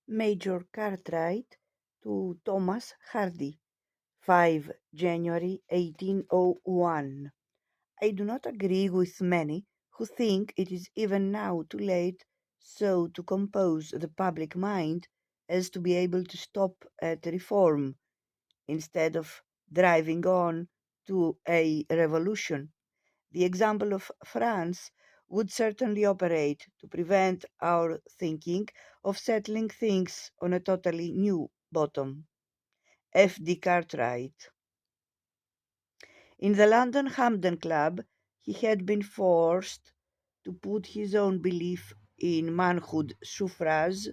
Major Cartwright to Thomas Hardy, 5 January 1801. I do not agree with many who think it is even now too late so to compose the public mind as to be able to stop at reform instead of driving on to a revolution. The example of France would certainly operate to prevent our thinking of settling things on a totally new bottom. F. D. Cartwright. In the London Hampden Club, he had been forced to put his own belief in manhood suffrage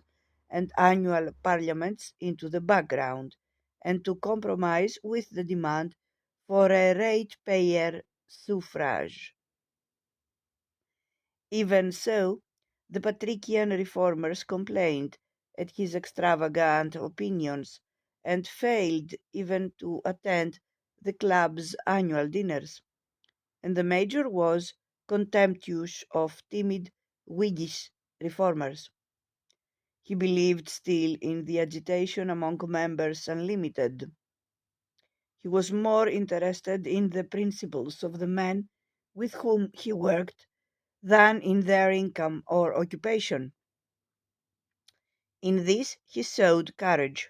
and annual parliaments into the background, and to compromise with the demand for a ratepayer suffrage. Even so, the Patrician reformers complained at his extravagant opinions and failed even to attend the club's annual dinners, and the major was contemptuous of timid Whiggish reformers. He believed still in the agitation among members unlimited. He was more interested in the principles of the men with whom he worked than in their income or occupation. In this he showed courage.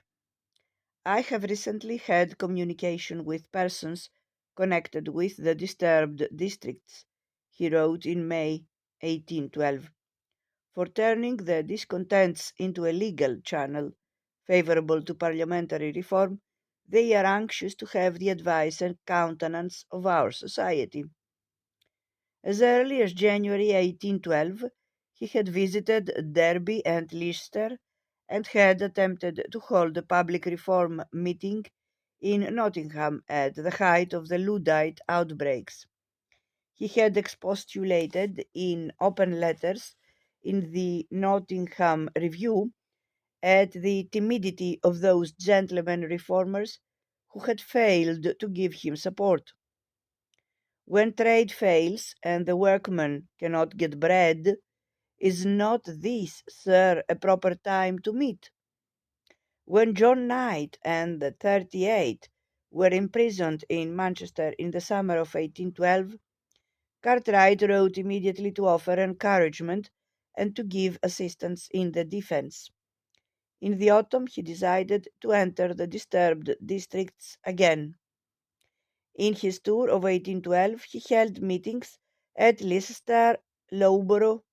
I have recently had communication with persons connected with the disturbed districts, he wrote in May 1812, for turning the discontents into a legal channel favorable to parliamentary reform. They are anxious to have the advice and countenance of our society. As early as January 1812, he had visited Derby and Leicester, and had attempted to hold a public reform meeting in Nottingham at the height of the Luddite outbreaks. He had expostulated in open letters in the Nottingham Review at the timidity of those gentlemen reformers who had failed to give him support. When trade fails and the workman cannot get bread, is not this, sir, a proper time to meet? When John Knight and the 38 were imprisoned in Manchester in the summer of 1812, Cartwright wrote immediately to offer encouragement and to give assistance in the defense. In the autumn, he decided to enter the disturbed districts again. In his tour of 1812, he held meetings at Leicester, Loughborough,